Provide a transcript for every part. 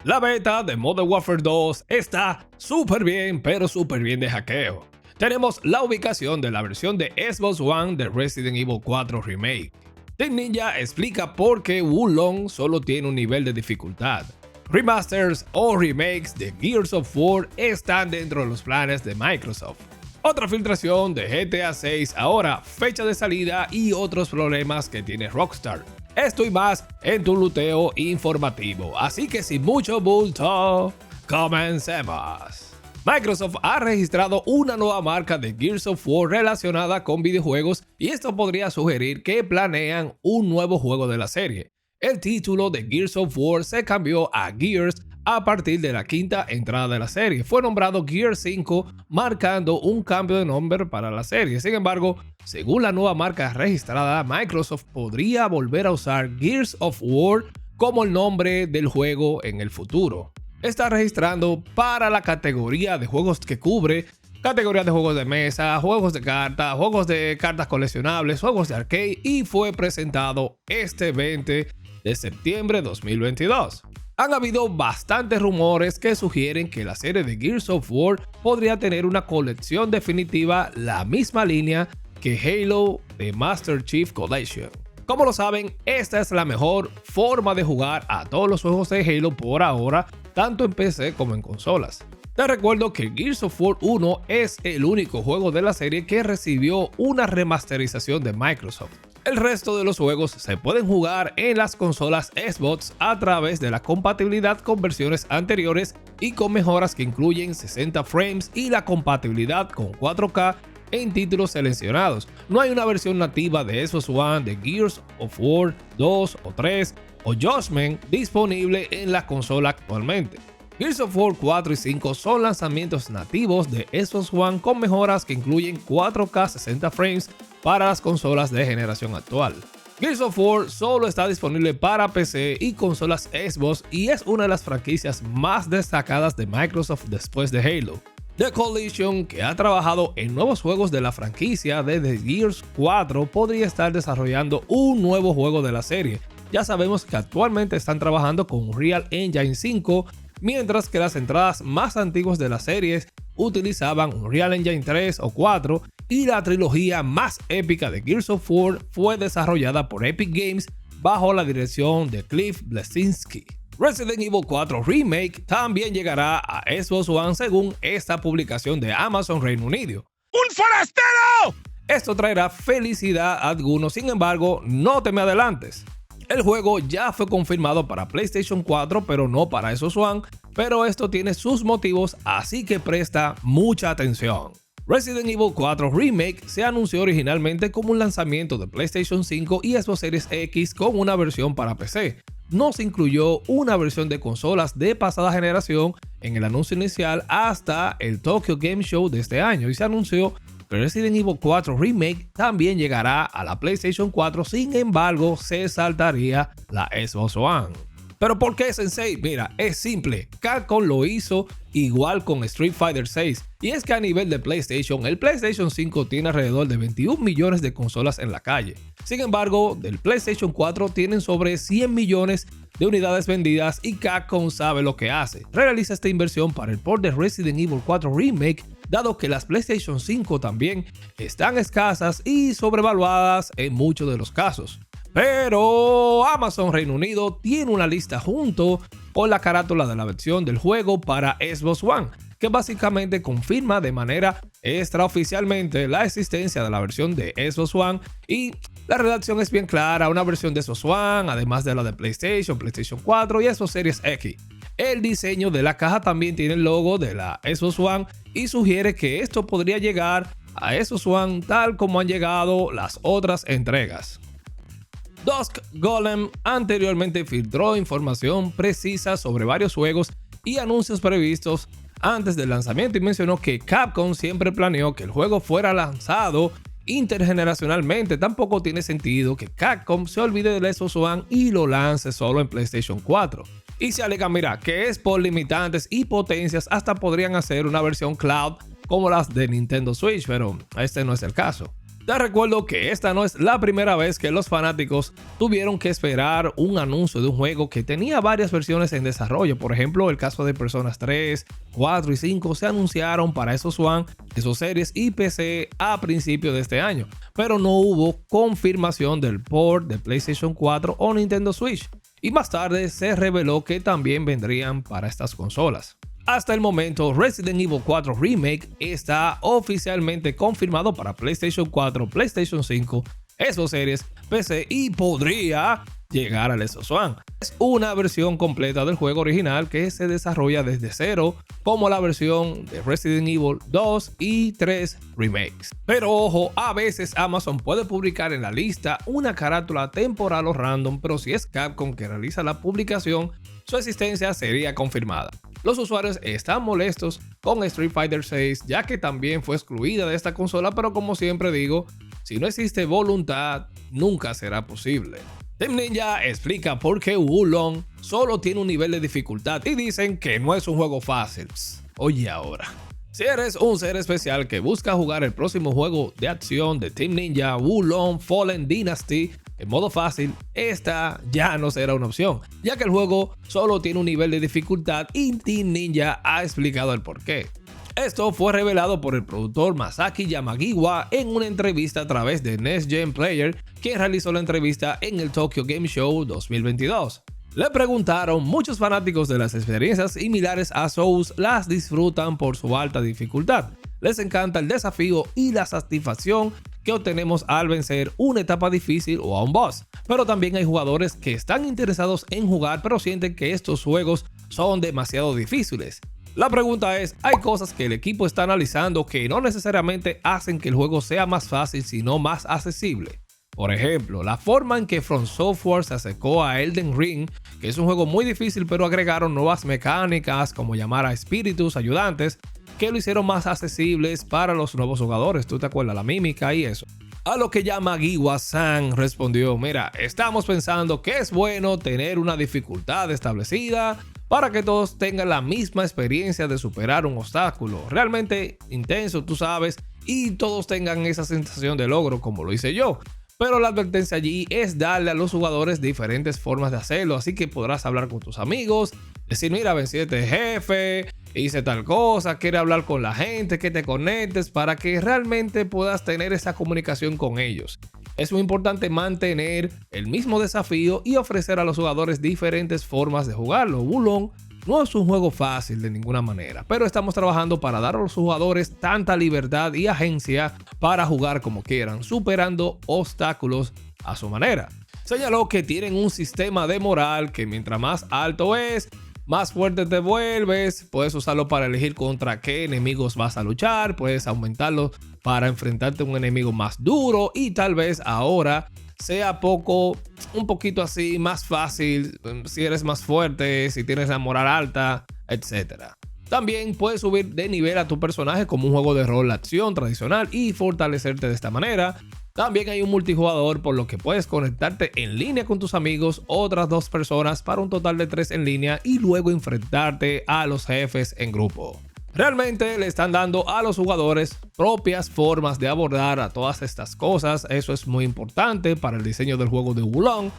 La beta de Modern Warfare 2 está súper bien, pero súper bien de hackeo. Tenemos la ubicación de la versión de Xbox One de Resident Evil 4 Remake. Team Ninja explica por qué Wulong solo tiene un nivel de dificultad. Remasters o remakes de Gears of War están dentro de los planes de Microsoft. Otra filtración de GTA 6 ahora, fecha de salida y otros problemas que tiene Rockstar. Esto y más en tu luteo informativo, así que sin mucho bulto, comencemos. Microsoft ha registrado una nueva marca de Gears of War relacionada con videojuegos y esto podría sugerir que planean un nuevo juego de la serie. El título de Gears of War se cambió a Gears a partir de la quinta entrada de la serie. Fue nombrado Gears 5, marcando un cambio de nombre para la serie. Sin embargo, según la nueva marca registrada, Microsoft podría volver a usar Gears of War como el nombre del juego en el futuro. Está registrando para la categoría de juegos que cubre, categoría de juegos de mesa, juegos de cartas coleccionables, juegos de arcade y fue presentado este 20 de septiembre de 2022. Han habido bastantes rumores que sugieren que la serie de Gears of War podría tener una colección definitiva la misma línea que Halo de Master Chief Collection. Como lo saben, esta es la mejor forma de jugar a todos los juegos de Halo por ahora, tanto en PC como en consolas. Te recuerdo que Gears of War 1 es el único juego de la serie que recibió una remasterización de Microsoft. El resto de los juegos se pueden jugar en las consolas Xbox a través de la compatibilidad con versiones anteriores y con mejoras que incluyen 60 frames y la compatibilidad con 4K en títulos seleccionados. No hay una versión nativa de Xbox One de Gears of War 2 o 3 o Judgment disponible en la consola actualmente. Gears of War 4 y 5 son lanzamientos nativos de Xbox One con mejoras que incluyen 4K 60 frames para las consolas de generación actual. Gears of War solo está disponible para PC y consolas Xbox y es una de las franquicias más destacadas de Microsoft después de Halo. The Coalition, que ha trabajado en nuevos juegos de la franquicia desde Gears 4, podría estar desarrollando un nuevo juego de la serie. Ya sabemos que actualmente están trabajando con Unreal Engine 5, mientras que las entradas más antiguas de las series utilizaban Unreal Engine 3 o 4 y la trilogía más épica de Gears of War fue desarrollada por Epic Games bajo la dirección de Cliff Bleszinski. Resident Evil 4 Remake también llegará a Xbox One según esta publicación de Amazon Reino Unido. ¡Un forastero! Esto traerá felicidad a algunos, sin embargo, no te me adelantes. El juego ya fue confirmado para PlayStation 4, pero no para Xbox One, pero esto tiene sus motivos, así que presta mucha atención. Resident Evil 4 Remake se anunció originalmente como un lanzamiento de PlayStation 5 y Xbox Series X con una versión para PC. No se incluyó una versión de consolas de pasada generación en el anuncio inicial hasta el Tokyo Game Show de este año y se anunció que Resident Evil 4 Remake también llegará a la PlayStation 4, sin embargo se saltaría la Xbox One. ¿Pero por qué, Sensei? Mira, es simple, Capcom lo hizo igual con Street Fighter 6 y es que a nivel de PlayStation, el PlayStation 5 tiene alrededor de 21 millones de consolas en la calle. Sin embargo, del PlayStation 4 tienen sobre 100 millones de unidades vendidas y Capcom sabe lo que hace. Realiza esta inversión para el port de Resident Evil 4 Remake, dado que las PlayStation 5 también están escasas y sobrevaluadas en muchos de los casos. Pero Amazon Reino Unido tiene una lista junto con la carátula de la versión del juego para Xbox One, que básicamente confirma de manera extraoficialmente la existencia de la versión de Xbox One y la redacción es bien clara, una versión de Xbox One, además de la de PlayStation, PlayStation 4 y Xbox Series X. El diseño de la caja también tiene el logo de la Xbox One y sugiere que esto podría llegar a Xbox One tal como han llegado las otras entregas. Dusk Golem anteriormente filtró información precisa sobre varios juegos y anuncios previstos antes del lanzamiento y mencionó que Capcom siempre planeó que el juego fuera lanzado intergeneracionalmente. Tampoco tiene sentido que Capcom se olvide del Xbox One y lo lance solo en PlayStation 4. Y se alega, mira, que es por limitantes y potencias, hasta podrían hacer una versión cloud como las de Nintendo Switch, pero este no es el caso. Te recuerdo que esta no es la primera vez que los fanáticos tuvieron que esperar un anuncio de un juego que tenía varias versiones en desarrollo. Por ejemplo, el caso de Personas 3, 4 y 5 se anunciaron para Xbox One, Xbox Series y PC a principios de este año, pero no hubo confirmación del port de PlayStation 4 o Nintendo Switch, y más tarde se reveló que también vendrían para estas consolas. Hasta el momento, Resident Evil 4 Remake está oficialmente confirmado para PlayStation 4, PlayStation 5, Xbox Series, PC y podría llegar al Xbox One. Es una versión completa del juego original que se desarrolla desde cero, como la versión de Resident Evil 2 y 3 remakes. Pero ojo, a veces Amazon puede publicar en la lista una carátula temporal o random, pero si es Capcom que realiza la publicación, su existencia sería confirmada. Los usuarios están molestos con Street Fighter VI, ya que también fue excluida de esta consola, pero como siempre digo, si no existe voluntad, nunca será posible. Team Ninja explica por qué Wo Long solo tiene un nivel de dificultad y dicen que no es un juego fácil. Oye ahora. Si eres un ser especial que busca jugar el próximo juego de acción de Team Ninja, Wo Long Fallen Dynasty, en modo fácil, esta ya no será una opción, ya que el juego solo tiene un nivel de dificultad y Team Ninja ha explicado el porqué. Esto fue revelado por el productor Masaki Yamagiwa en una entrevista a través de Next Gen Player, quien realizó la entrevista en el Tokyo Game Show 2022. Le preguntaron, muchos fanáticos de las experiencias similares a Souls las disfrutan por su alta dificultad. Les encanta el desafío y la satisfacción que obtenemos al vencer una etapa difícil o a un boss. Pero también hay jugadores que están interesados en jugar pero sienten que estos juegos son demasiado difíciles. La pregunta es, hay cosas que el equipo está analizando que no necesariamente hacen que el juego sea más fácil sino más accesible. Por ejemplo, la forma en que From Software se acercó a Elden Ring, que es un juego muy difícil pero agregaron nuevas mecánicas como llamar a espíritus ayudantes que lo hicieron más accesibles para los nuevos jugadores. ¿Tú te acuerdas? La mímica y eso. A lo que Yamagiwa-san respondió, mira, estamos pensando que es bueno tener una dificultad establecida para que todos tengan la misma experiencia de superar un obstáculo realmente intenso, tú sabes, y todos tengan esa sensación de logro como lo hice yo. Pero la advertencia allí es darle a los jugadores diferentes formas de hacerlo, así que podrás hablar con tus amigos, decir, mira, vencí a este jefe, hice tal cosa, quiere hablar con la gente, que te conectes para que realmente puedas tener esa comunicación con ellos. Es muy importante mantener el mismo desafío y ofrecer a los jugadores diferentes formas de jugarlo. Wo Long no es un juego fácil de ninguna manera, pero estamos trabajando para dar a los jugadores tanta libertad y agencia para jugar como quieran, superando obstáculos a su manera. Señaló que tienen un sistema de moral que mientras más alto es, más fuerte te vuelves. Puedes usarlo para elegir contra qué enemigos vas a luchar, puedes aumentarlo para enfrentarte a un enemigo más duro y tal vez ahora sea un poquito así más fácil si eres más fuerte, si tienes la moral alta, etc. También puedes subir de nivel a tu personaje como un juego de rol acción tradicional y fortalecerte de esta manera. También hay un multijugador por lo que puedes conectarte en línea con tus amigos, otras 2 personas para un total de 3 en línea y luego enfrentarte a los jefes en grupo. Realmente le están dando a los jugadores propias formas de abordar a todas estas cosas. Eso es muy importante para el diseño del juego de Wo Long.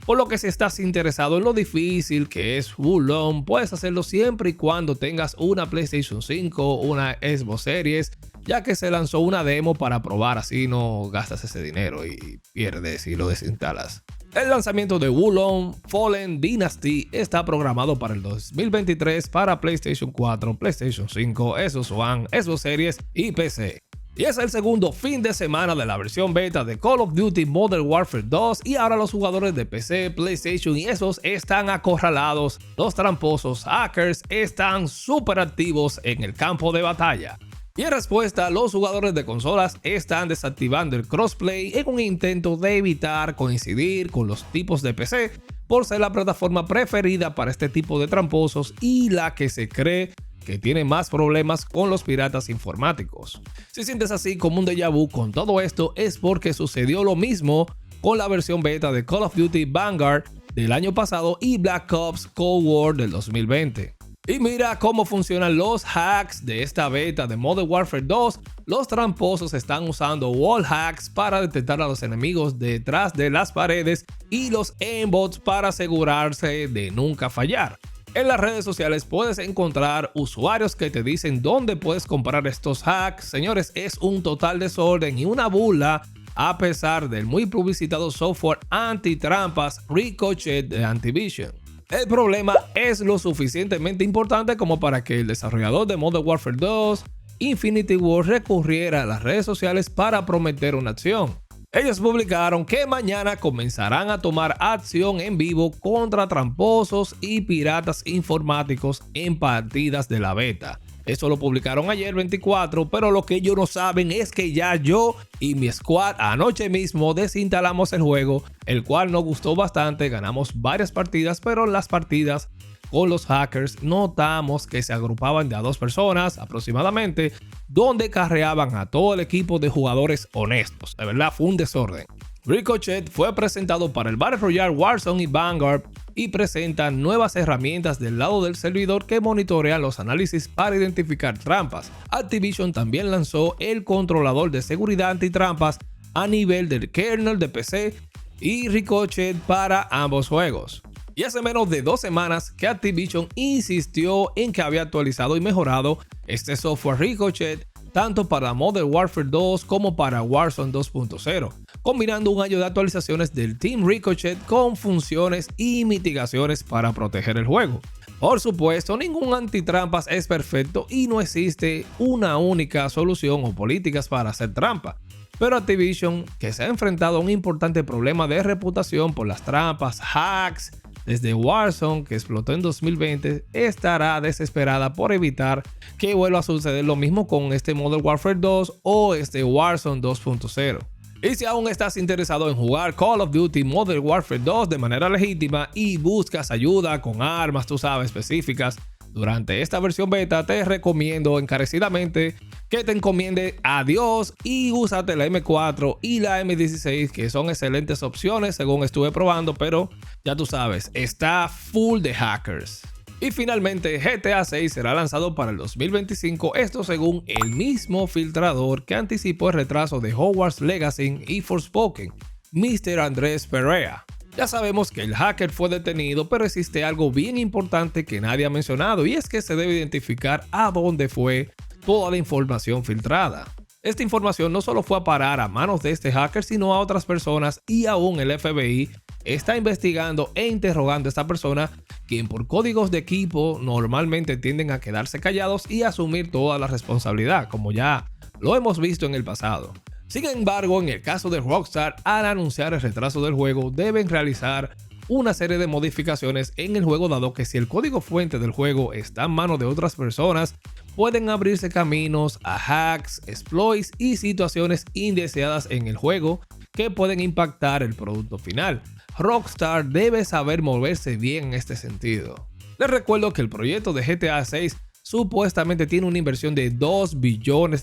Por lo que si estás interesado en lo difícil que es Wo Long, puedes hacerlo siempre y cuando tengas una PlayStation 5, una Xbox Series, ya que se lanzó una demo para probar, así no gastas ese dinero y pierdes y lo desinstalas. El lanzamiento de Wo Long Fallen Dynasty está programado para el 2023 para PlayStation 4, PlayStation 5, Xbox One, Xbox Series y PC. Y es el segundo fin de semana de la versión beta de Call of Duty Modern Warfare 2 y ahora los jugadores de PC, PlayStation y Xbox están acorralados. Los tramposos hackers están súper activos en el campo de batalla. Y en respuesta, los jugadores de consolas están desactivando el crossplay en un intento de evitar coincidir con los tipos de PC por ser la plataforma preferida para este tipo de tramposos y la que se cree que tiene más problemas con los piratas informáticos. Si sientes así como un déjà vu con todo esto, es porque sucedió lo mismo con la versión beta de Call of Duty Vanguard del año pasado y Black Ops Cold War del 2020. Y mira cómo funcionan los hacks de esta beta de Modern Warfare 2. Los tramposos están usando wall hacks para detectar a los enemigos detrás de las paredes y los aimbots para asegurarse de nunca fallar. En las redes sociales puedes encontrar usuarios que te dicen dónde puedes comprar estos hacks. Señores, es un total desorden y una burla a pesar del muy publicitado software anti-trampas Ricochet de Activision. El problema es lo suficientemente importante como para que el desarrollador de Modern Warfare 2, Infinity Ward, recurriera a las redes sociales para prometer una acción. Ellos publicaron que mañana comenzarán a tomar acción en vivo contra tramposos y piratas informáticos en partidas de la beta. Eso lo publicaron ayer 24, pero lo que ellos no saben es que ya yo y mi squad anoche mismo desinstalamos el juego, el cual nos gustó bastante, ganamos varias partidas, pero las partidas con los hackers notamos que se agrupaban de a 2 personas aproximadamente, donde carreaban a todo el equipo de jugadores honestos. De verdad fue un desorden. Ricochet fue presentado para el Battle Royale Warzone y Vanguard y presenta nuevas herramientas del lado del servidor que monitorean los análisis para identificar trampas. Activision también lanzó el controlador de seguridad antitrampas a nivel del kernel de PC y Ricochet para ambos juegos. Y hace menos de 2 semanas que Activision insistió en que había actualizado y mejorado este software Ricochet tanto para Modern Warfare 2 como para Warzone 2.0, combinando un año de actualizaciones del Team Ricochet con funciones y mitigaciones para proteger el juego. Por supuesto, ningún antitrampas es perfecto y no existe una única solución o políticas para hacer trampa. Pero Activision, que se ha enfrentado a un importante problema de reputación por las trampas, hacks, desde Warzone, que explotó en 2020, estará desesperada por evitar que vuelva a suceder lo mismo con este Modern Warfare 2 o este Warzone 2.0. Y si aún estás interesado en jugar Call of Duty Modern Warfare 2 de manera legítima y buscas ayuda con armas, tú sabes, específicas, durante esta versión beta te recomiendo encarecidamente que te encomiende a Dios y úsate la M4 y la M16, que son excelentes opciones según estuve probando, pero ya tú sabes, está full de hackers. Y finalmente GTA 6 será lanzado para el 2025, esto según el mismo filtrador que anticipó el retraso de Hogwarts Legacy y Forspoken, Mr. Andrés Perea. Ya sabemos que el hacker fue detenido, pero existe algo bien importante que nadie ha mencionado, y es que se debe identificar a dónde fue toda la información filtrada. Esta información no solo fue a parar a manos de este hacker, sino a otras personas, y aún el FBI está investigando e interrogando a esta persona, quien por códigos de equipo normalmente tienden a quedarse callados y asumir toda la responsabilidad, como ya lo hemos visto en el pasado. Sin embargo, en el caso de Rockstar, al anunciar el retraso del juego, deben realizar una serie de modificaciones en el juego, dado que si el código fuente del juego está en manos de otras personas, pueden abrirse caminos a hacks, exploits y situaciones indeseadas en el juego que pueden impactar el producto final. Rockstar debe saber moverse bien en este sentido. Les recuerdo que el proyecto de GTA 6 supuestamente tiene una inversión de $2 billones,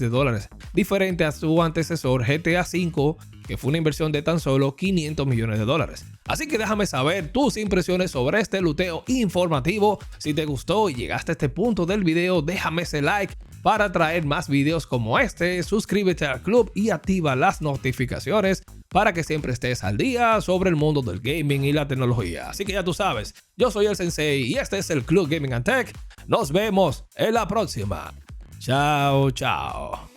diferente a su antecesor GTA V, que fue una inversión de tan solo $500 millones. Así que déjame saber tus impresiones sobre este luteo informativo. Si te gustó y llegaste a este punto del video, déjame ese like para traer más videos como este. Suscríbete al club y activa las notificaciones para que siempre estés al día sobre el mundo del gaming y la tecnología. Así que ya tú sabes, yo soy el Sensei y este es el Club Gaming and Tech. Nos vemos en la próxima. Chao, chao.